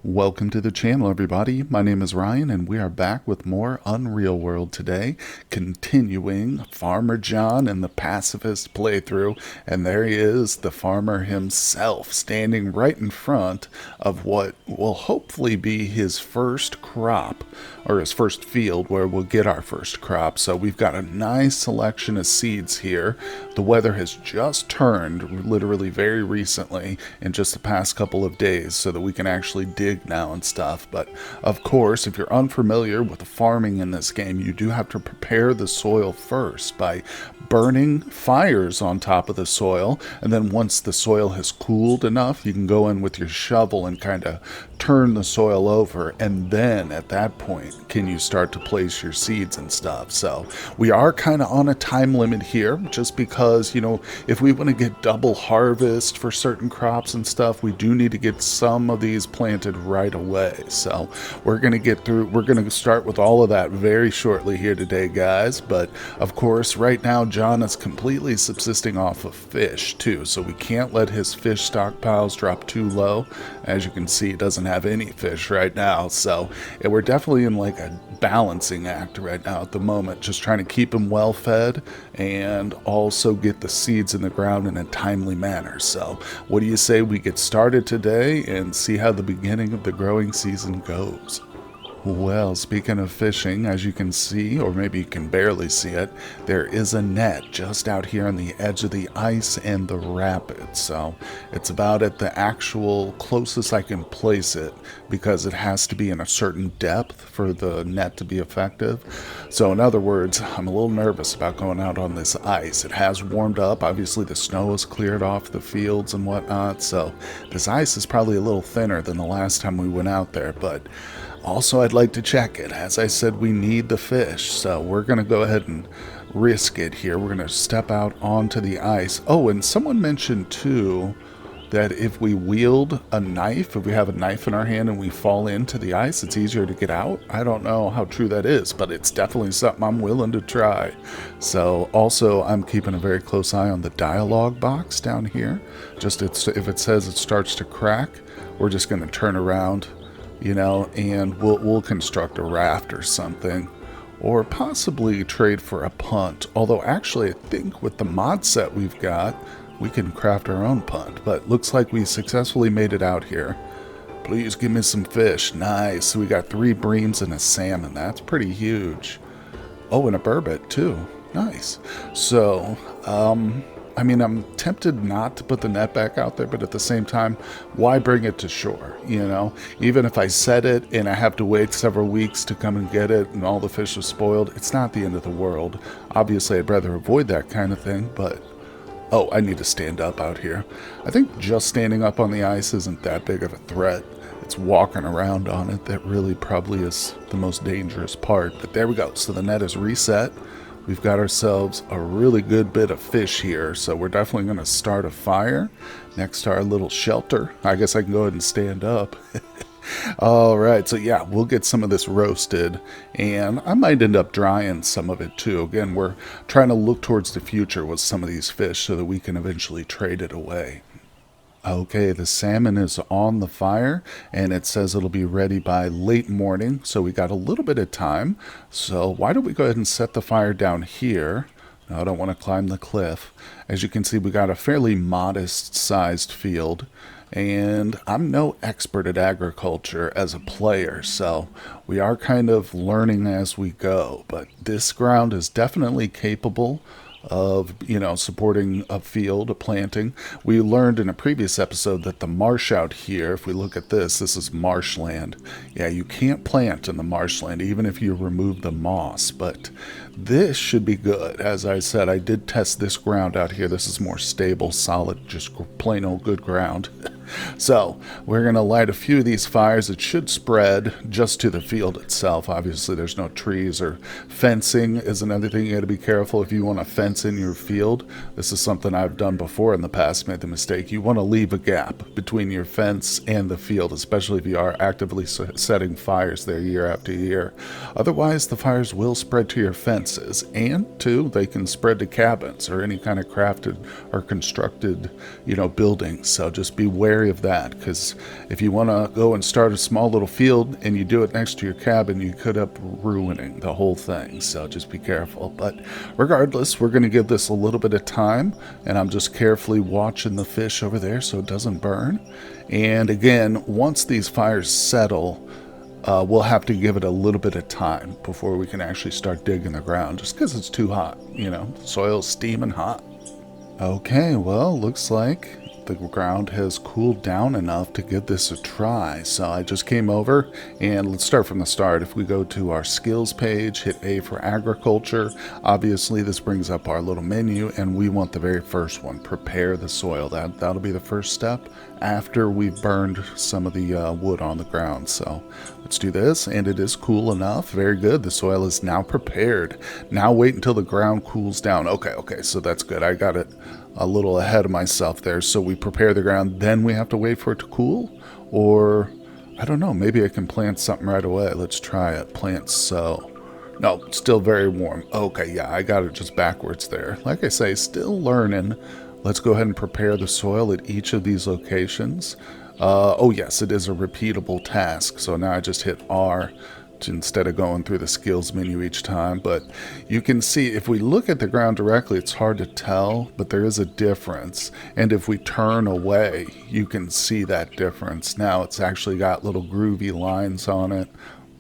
Welcome to the channel, everybody. My name is Ryan, and we are back with more Unreal World today, continuing Farmer John and the Pacifist playthrough. And there he is, the farmer himself, standing right in front of what will hopefully be his first crop, or his first field where we'll get our first crop. So we've got a nice selection of seeds here. The weather has just turned literally very recently in just the past couple of days so that we can actually dig now and stuff. But of course, if you're unfamiliar with the farming in this game, you do have to prepare the soil first by burning fires on top of the soil, and then once the soil has cooled enough, you can go in with your shovel and kind of turn the soil over, and then at that point can you start to place your seeds and stuff. So we are kind of on a time limit here, just because, you know, if we want to get double harvest for certain crops and stuff, we do need to get some of these planted right away. So we're going to start with all of that very shortly here today, guys. But of course, right now John is completely subsisting off of fish too, so we can't let his fish stockpiles drop too low. As you can see, he doesn't have any fish right now, so we're definitely in like a balancing act right now at the moment, just trying to keep him well fed and also get the seeds in the ground in a timely manner. So what do you say we get started today and see how the beginning of the growing season goes? Well, speaking of fishing, as you can see, or maybe you can barely see it, there is a net just out here on the edge of the ice and the rapids. So it's about at the actual closest I can place it, because it has to be in a certain depth for the net to be effective. So in other words, I'm a little nervous about going out on this ice. It has warmed up. Obviously the snow has cleared off the fields and whatnot, so this ice is probably a little thinner than the last time we went out there, but also, I'd like to check it. As I said, we need the fish, so we're going to go ahead and risk it here. We're going to step out onto the ice. Oh, and someone mentioned, too, that if we wield a knife, if we have a knife in our hand and we fall into the ice, it's easier to get out. I don't know how true that is, but it's definitely something I'm willing to try. So, also, I'm keeping a very close eye on the dialogue box down here. Just if it says it starts to crack, we're just going to turn around, you know, and we'll construct a raft or something, or possibly trade for a punt. Although actually I think with the mod set we've got, we can craft our own punt. But looks like we successfully made it out here. Please give me some fish. Nice. So we got 3 breams and a salmon. That's pretty huge. Oh, and a burbot too. Nice. So I mean, I'm tempted not to put the net back out there, but at the same time, why bring it to shore, you know? Even if I set it and I have to wait several weeks to come and get it and all the fish are spoiled, it's not the end of the world. Obviously, I'd rather avoid that kind of thing, but... Oh, I need to stand up out here. I think just standing up on the ice isn't that big of a threat. It's walking around on it that really probably is the most dangerous part. But there we go. So the net is reset. We've got ourselves a really good bit of fish here, so we're definitely going to start a fire next to our little shelter. I guess I can go ahead and stand up. All right, so yeah, we'll get some of this roasted, and I might end up drying some of it too. Again, we're trying to look towards the future with some of these fish so that we can eventually trade it away. Okay, the salmon is on the fire, and it says it'll be ready by late morning, so we got a little bit of time. So why don't we go ahead and set the fire down here? No, I don't want to climb the cliff. As you can see, we got a fairly modest-sized field, and I'm no expert at agriculture as a player, so we are kind of learning as we go. But this ground is definitely capable of, you know, supporting a field, a planting. We learned in a previous episode that the marsh out here, if we look at this is marshland. Yeah, you can't plant in the marshland even if you remove the moss, but this should be good. As I said, I did test this ground out here. This is more stable, solid, just plain old good ground. So we're going to light a few of these fires. It should spread just to the field itself. Obviously, there's no trees, or fencing is another thing you got to be careful if you want to fence in your field. This is something I've done before in the past, made the mistake. You want to leave a gap between your fence and the field, especially if you are actively setting fires there year after year. Otherwise, the fires will spread to your fences, and too, they can spread to cabins or any kind of crafted or constructed, buildings. So just beware wary of that, because if you want to go and start a small little field and you do it next to your cabin, you could end up ruining the whole thing. So just be careful. But regardless, we're going to give this a little bit of time, and I'm just carefully watching the fish over there so it doesn't burn. And again, once these fires settle, we'll have to give it a little bit of time before we can actually start digging the ground, just because it's too hot, soil's steaming hot. Okay, well, looks like the ground has cooled down enough to give this a try. So I just came over, and let's start from the start. If we go to our skills page, hit A for agriculture, obviously this brings up our little menu, and we want the very first one, prepare the soil. That'll be the first step after we've burned some of the wood on the ground. So let's do this, and it is cool enough. Very good. The soil is now prepared. Now wait until the ground cools down. Okay, so that's good. I got it a little ahead of myself there. So we prepare the ground, then we have to wait for it to cool? Or, I don't know, maybe I can plant something right away. Let's try it. Plant sow. No, still very warm. Okay, yeah, I got it just backwards there. Like I say, still learning. Let's go ahead and prepare the soil at each of these locations. Oh yes, it is a repeatable task. So now I just hit R instead of going through the skills menu each time. But you can see if we look at the ground directly, it's hard to tell, but there is a difference. And if we turn away, you can see that difference. Now it's actually got little groovy lines on it.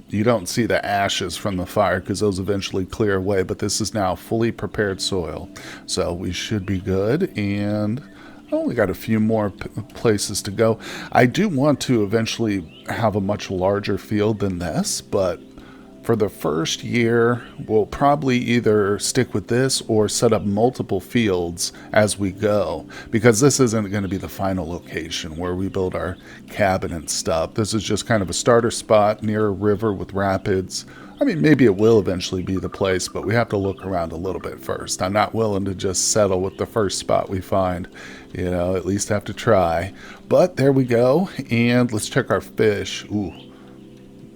You don't see the ashes from the fire because those eventually clear away, but this is now fully prepared soil. So we should be good. And we got a few more places to go. I do want to eventually have a much larger field than this, but for the first year, we'll probably either stick with this or set up multiple fields as we go, because this isn't going to be the final location where we build our cabin and stuff. This is just kind of a starter spot near a river with rapids. I mean, maybe it will eventually be the place, but we have to look around a little bit first. I'm not willing to just settle with the first spot we find. At least have to try. But there we go. And let's check our fish. Ooh,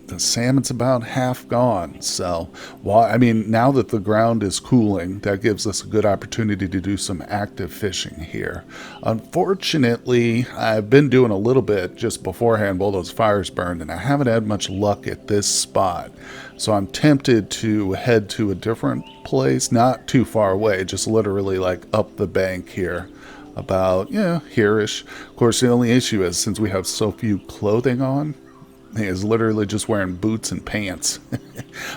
the salmon's about half gone. So, now that the ground is cooling, that gives us a good opportunity to do some active fishing here. Unfortunately, I've been doing a little bit just beforehand while those fires burned, and I haven't had much luck at this spot. So I'm tempted to head to a different place, not too far away, just literally like up the bank here. About, here-ish. Of course, the only issue is since we have so few clothing on, he is literally just wearing boots and pants.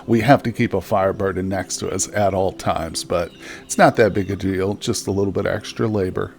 We have to keep a fire burning next to us at all times, but it's not that big a deal, just a little bit extra labor.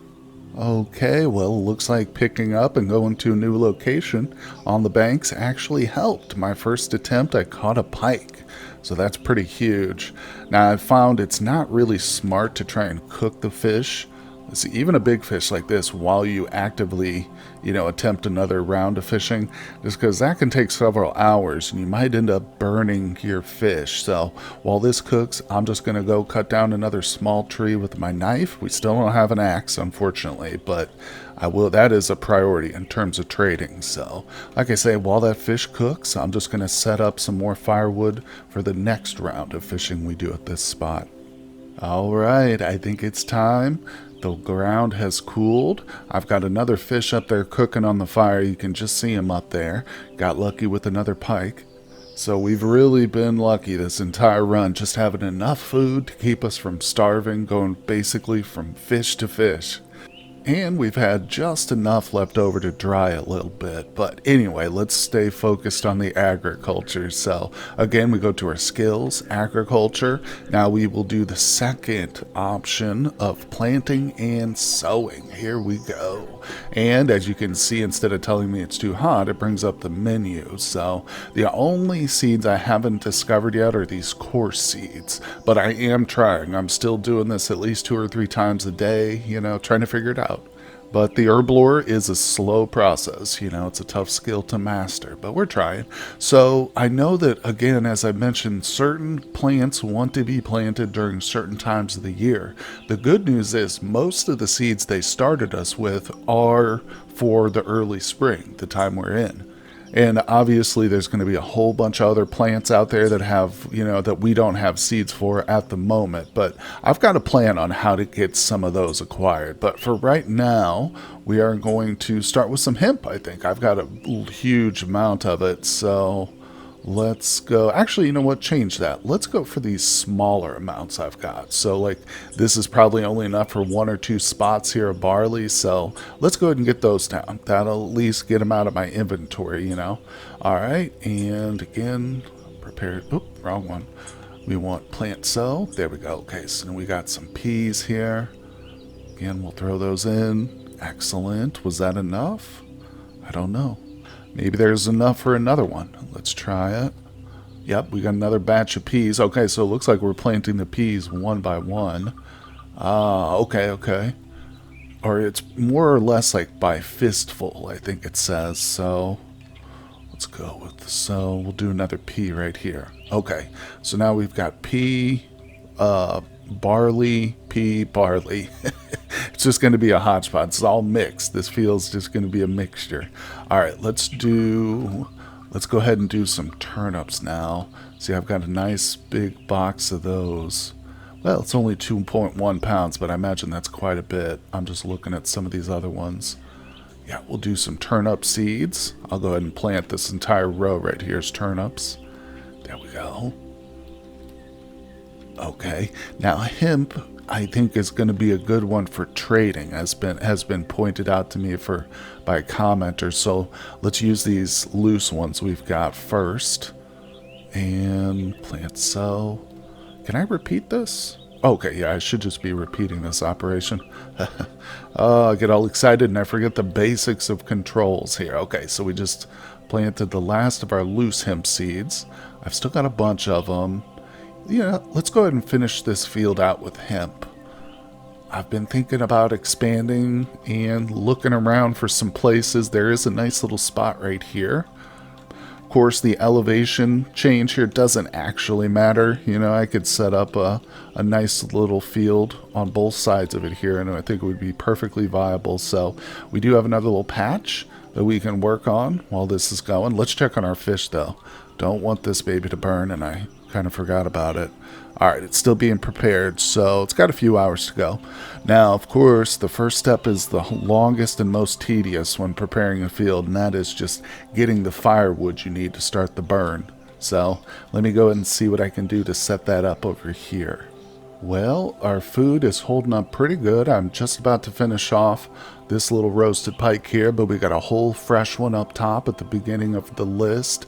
Okay, well, looks like picking up and going to a new location on the banks actually helped. My first attempt, I caught a pike, so that's pretty huge. Now, I've found it's not really smart to try and cook the fish. See, even a big fish like this, while you actively, attempt another round of fishing, just because that can take several hours and you might end up burning your fish. So while this cooks, I'm just going to go cut down another small tree with my knife. We still don't have an axe, unfortunately, but I will. That is a priority in terms of trading. So like I say, while that fish cooks, I'm just going to set up some more firewood for the next round of fishing we do at this spot. All right, I think it's time. The ground has cooled. I've got another fish up there cooking on the fire. You can just see him up there. Got lucky with another pike. So we've really been lucky this entire run, just having enough food to keep us from starving, going basically from fish to fish. And we've had just enough left over to dry a little bit. But anyway, let's stay focused on the agriculture. So again, we go to our skills, agriculture. Now we will do the second option of planting and sowing. Here we go. And as you can see, instead of telling me it's too hot, it brings up the menu. So the only seeds I haven't discovered yet are these coarse seeds. But I am trying. I'm still doing this at least 2 or 3 times a day, trying to figure it out. But the herb lore is a slow process. It's a tough skill to master, but we're trying. So I know that, again, as I mentioned, certain plants want to be planted during certain times of the year. The good news is most of the seeds they started us with are for the early spring, the time we're in. And obviously there's going to be a whole bunch of other plants out there that have, that we don't have seeds for at the moment. But I've got a plan on how to get some of those acquired. But for right now, we are going to start with some hemp, I think. I've got a huge amount of it, so let's go. Actually, you know what? Change that. Let's go for these smaller amounts I've got. So, like, this is probably only enough for 1 or 2 spots here of barley. So, let's go ahead and get those down. That'll at least get them out of my inventory, All right. And again, prepare. Oop, wrong one. We want plant cell. There we go. Okay. So, we got some peas here. Again, we'll throw those in. Excellent. Was that enough? I don't know. Maybe there's enough for another one. Let's try it. Yep, we got another batch of peas. Okay, so it looks like we're planting the peas one by one. Okay. Or it's more or less like by fistful, I think it says. So let's go with the we'll do another pea right here. Okay, so now we've got pea, barley, pea, barley. It's just going to be a hodgepodge. It's all mixed. This feels just going to be a mixture. All right, let's go ahead and do some turnips now. See, I've got a nice big box of those. Well, it's only 2.1 pounds, but I imagine that's quite a bit. I'm just looking at some of these other ones. Yeah, we'll do some turnip seeds. I'll go ahead and plant this entire row right here as turnips. There we go. Okay, now hemp, I think, is going to be a good one for trading, has been pointed out to me by a commenter. So let's use these loose ones we've got first. And plant cell. Can I repeat this? Okay, yeah, I should just be repeating this operation. I get all excited and I forget the basics of controls here. Okay, so we just planted the last of our loose hemp seeds. I've still got a bunch of them. Yeah, let's go ahead and finish this field out with hemp. I've been thinking about expanding and looking around for some places. There is a nice little spot right here. Of course, the elevation change here doesn't actually matter. I could set up a nice little field on both sides of it here, and I think it would be perfectly viable. So we do have another little patch that we can work on while this is going. Let's check on our fish, though. Don't want this baby to burn, and I kind of forgot about it. All right, it's still being prepared, so it's got a few hours to go. Now, of course, the first step is the longest and most tedious when preparing a field, and that is just getting the firewood you need to start the burn. So let me go ahead and see what I can do to set that up over here. Well, our food is holding up pretty good. I'm just about to finish off this little roasted pike here, but we got a whole fresh one up top at the beginning of the list.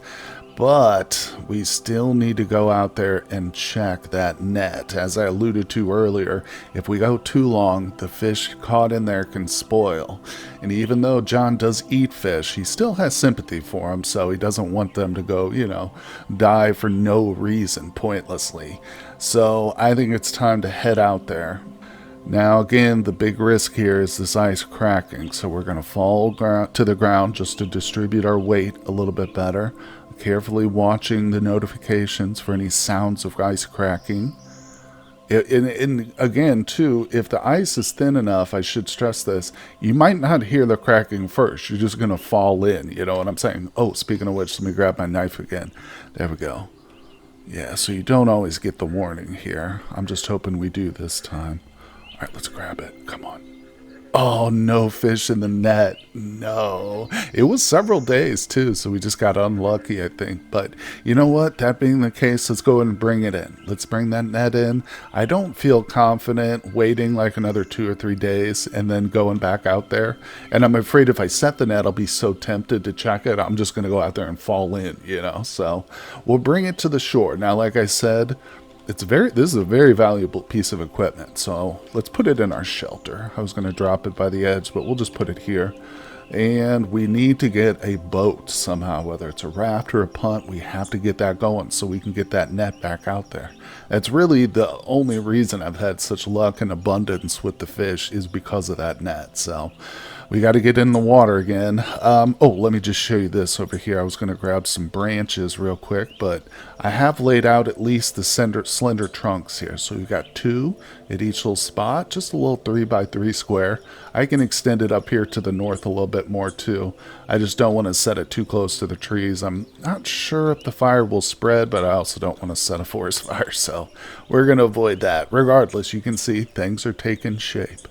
But we still need to go out there and check that net. As I alluded to earlier, if we go too long, the fish caught in there can spoil. And even though John does eat fish, he still has sympathy for them, so he doesn't want them to go, die for no reason, pointlessly. So I think it's time to head out there. Now, again, the big risk here is this ice cracking, so we're going to fall to the ground just to distribute our weight a little bit better. Carefully watching the notifications for any sounds of ice cracking. And again, too, if the ice is thin enough, I should stress this, you might not hear the cracking first. You're just going to fall in, you know what I'm saying? Oh, speaking of which, let me grab my knife again. There we go. Yeah, so you don't always get the warning here. I'm just hoping we do this time. All right, let's grab it. Come on. Oh, no fish in the net. No. It was several days, too, so we just got unlucky, I think. But you know what? That being the case, let's go ahead and bring it in. Let's bring that net in. I don't feel confident waiting like another 2 or 3 days and then going back out there. And I'm afraid if I set the net, I'll be so tempted to check it. I'm just going to go out there and fall in, So we'll bring it to the shore. Now, like I said, this is a very valuable piece of equipment, so let's put it in our shelter. I was going to drop it by the edge, but we'll just put it here. And we need to get a boat somehow, whether it's a raft or a punt. We have to get that going so we can get that net back out there. That's really the only reason I've had such luck and abundance with the fish is because of that net. So We got to get in the water again. Oh, let me just show you this over here. I was going to grab some branches real quick, but I have laid out at least the slender trunks here. So we've got 2 at each little spot, just a little 3x3 square. I can extend it up here to the north a little bit more too. I just don't want to set it too close to the trees. I'm not sure if the fire will spread, but I also don't want to set a forest fire, so we're going to avoid that. Regardless, you can see things are taking shape.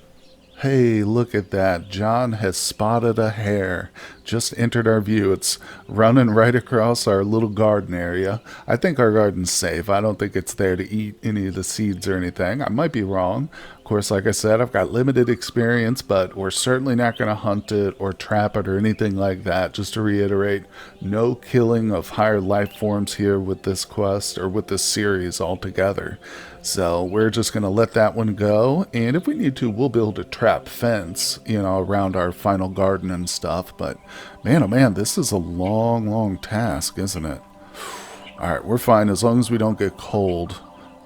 Hey, look at that. John has spotted a hare. Just entered our view. It's running right across our little garden area. I think our garden's safe. I don't think it's there to eat any of the seeds or anything. I might be wrong. Of course, like I said, I've got limited experience, but we're certainly not going to hunt it or trap it or anything like that. Just to reiterate, no killing of higher life forms here with this quest or with this series altogether. So we're just going to let that one go, and if we need to, we'll build a trap fence, around our final garden and stuff. But man, oh man, this is a long task, isn't it? Alright, we're fine as long as we don't get cold.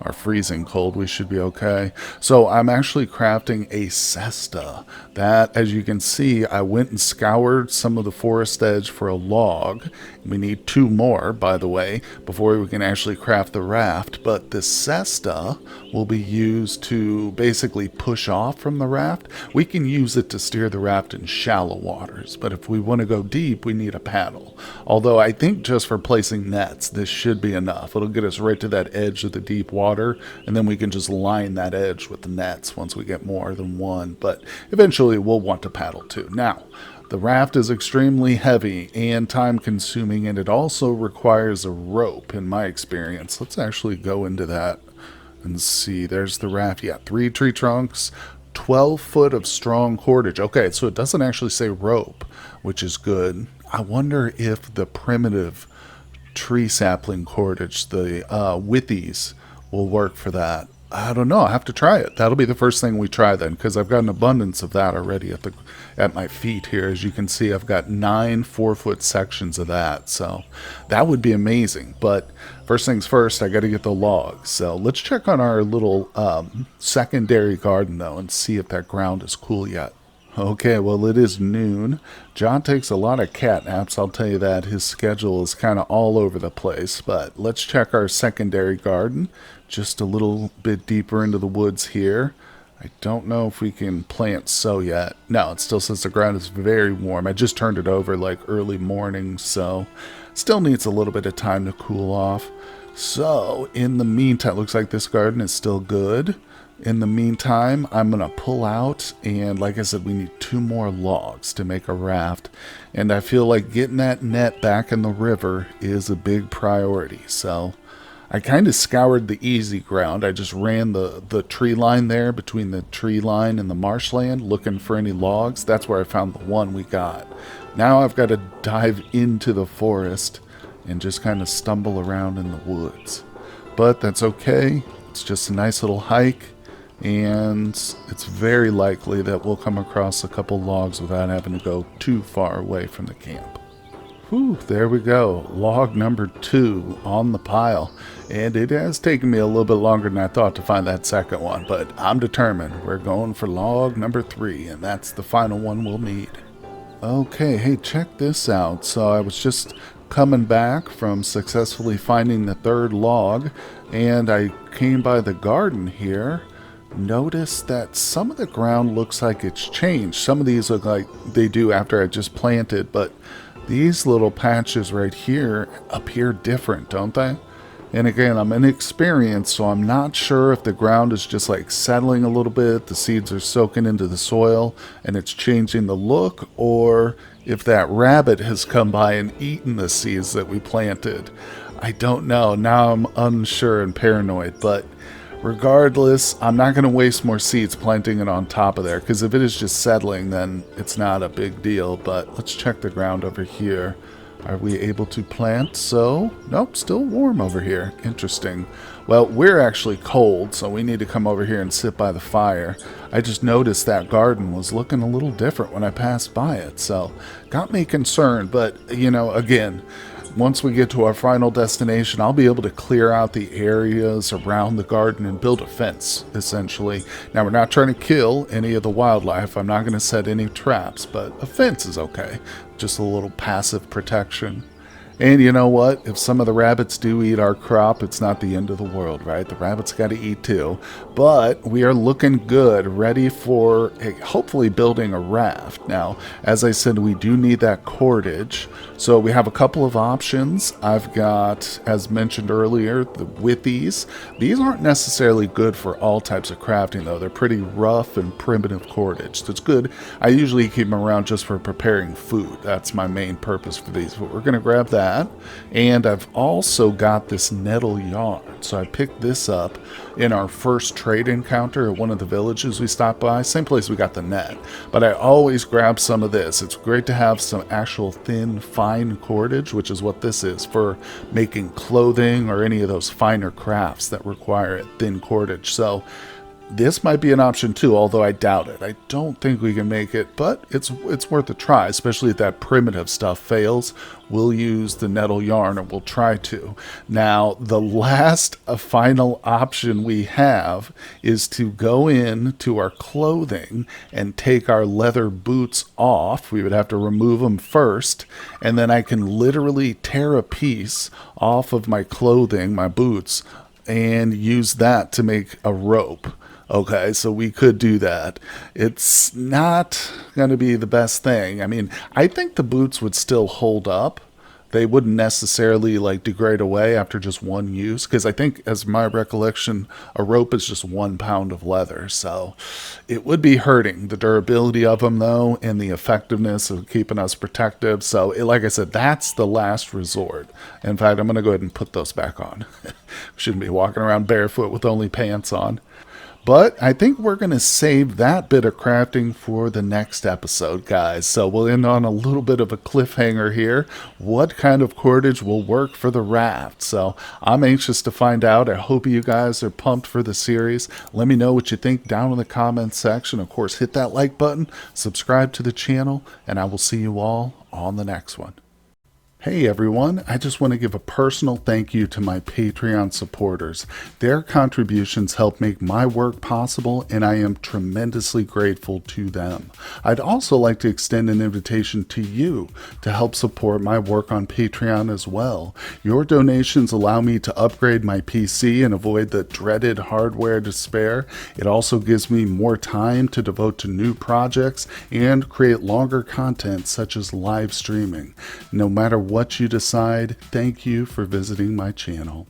Or freezing cold, we should be okay. So I'm actually crafting a cesta. That, as you can see, I went and scoured some of the forest edge for a log. We need 2 more, by the way, before we can actually craft the raft. But the cesta will be used to basically push off from the raft. We can use it to steer the raft in shallow waters, but if we want to go deep, we need a paddle. Although I think just for placing nets, this should be enough. It'll get us right to that edge of the deep water, and then we can just line that edge with the nets once we get more than one. But eventually we'll want to paddle too. Now, the raft is extremely heavy and time consuming, and it also requires a rope in my experience. Let's actually go into that and see. There's the raft. Yeah, 3 tree trunks, 12 foot of strong cordage. Okay, so it doesn't actually say rope, which is good. I wonder if the primitive tree sapling cordage, the withies, will work for that. I don't know. I'll have to try it. That'll be the first thing we try then, because I've got an abundance of that already at my feet here. As you can see, I've got 9 4-foot sections of that, so that would be amazing. But first things first, I got to get the logs. So let's check on our little secondary garden though, and see if that ground is cool yet. Okay, well, it is noon. John takes a lot of cat naps, I'll tell you that. His schedule is kind of all over the place, but let's check our secondary garden. Just a little bit deeper into the woods here. I don't know if we can plant sow yet. No, it still says the ground is very warm. I just turned it over like early morning, so still needs a little bit of time to cool off. So, in the meantime, looks like this garden is still good. In the meantime, I'm going to pull out, and like I said, we need 2 more logs to make a raft. And I feel like getting that net back in the river is a big priority. So I kind of scoured the easy ground. I just ran the tree line there between the tree line and the marshland looking for any logs. That's where I found the one we got. Now I've got to dive into the forest and just kind of stumble around in the woods. But that's okay. It's just a nice little hike. And it's very likely that we'll come across a couple logs without having to go too far away from the camp. Whew, there we go. Log number 2 on the pile. And it has taken me a little bit longer than I thought to find that second one, but I'm determined. We're going for log number 3, and that's the final one we'll need. Okay, hey, check this out. So I was just coming back from successfully finding the 3rd log, and I came by the garden here. Notice that some of the ground looks like it's changed. Some of these look like they do after I just planted, but these little patches right here appear different, don't they? And again, I'm inexperienced, so I'm not sure if the ground is just like settling a little bit, the seeds are soaking into the soil and it's changing the look, or if that rabbit has come by and eaten the seeds that we planted. I don't know. Now I'm unsure and paranoid, but regardless, I'm not going to waste more seeds planting it on top of there, because if it is just settling, then it's not a big deal. But let's check the ground over here. Are we able to plant? So, nope, still warm over here. Interesting. Well, we're actually cold, so we need to come over here and sit by the fire. I just noticed that garden was looking a little different when I passed by it, so got me concerned. But, again, once we get to our final destination, I'll be able to clear out the areas around the garden and build a fence, essentially. Now, we're not trying to kill any of the wildlife. I'm not going to set any traps, but a fence is okay. Just a little passive protection. And you know what? If some of the rabbits do eat our crop, it's not the end of the world, right? The rabbits got to eat too. But we are looking good, ready for hopefully building a raft. Now, as I said, we do need that cordage. So we have a couple of options. I've got, as mentioned earlier, the withies. These aren't necessarily good for all types of crafting, though. They're pretty rough and primitive cordage. So it's good. I usually keep them around just for preparing food. That's my main purpose for these. But we're going to grab that. And I've also got this nettle yarn. So I picked this up in our first trade encounter at one of the villages we stopped by. Same place we got the net. But I always grab some of this. It's great to have some actual thin, fine cordage, which is what this is for making clothing or any of those finer crafts that require thin cordage. So this might be an option too, although I doubt it. I don't think we can make it, but it's worth a try, especially if that primitive stuff fails. We'll use the nettle yarn, and we'll try to. Now, the last final option we have is to go in to our clothing and take our leather boots off. We would have to remove them first, and then I can literally tear a piece off of my clothing, my boots, and use that to make a rope. Okay, so we could do that. It's not going to be the best thing. I mean, I think the boots would still hold up. They wouldn't necessarily like degrade away after just one use, because I think, as my recollection, a rope is just 1 pound of leather. So it would be hurting the durability of them, though, and the effectiveness of keeping us protective. So like I said, that's the last resort. In fact, I'm going to go ahead and put those back on. Shouldn't be walking around barefoot with only pants on. But I think we're going to save that bit of crafting for the next episode, guys. So we'll end on a little bit of a cliffhanger here. What kind of cordage will work for the raft? So I'm anxious to find out. I hope you guys are pumped for the series. Let me know what you think down in the comments section. Of course, hit that like button, subscribe to the channel, and I will see you all on the next one. Hey everyone, I just want to give a personal thank you to my Patreon supporters. Their contributions help make my work possible, and I am tremendously grateful to them. I'd also like to extend an invitation to you to help support my work on Patreon as well. Your donations allow me to upgrade my PC and avoid the dreaded hardware despair. It also gives me more time to devote to new projects and create longer content such as live streaming. No matter what you decide, thank you for visiting my channel.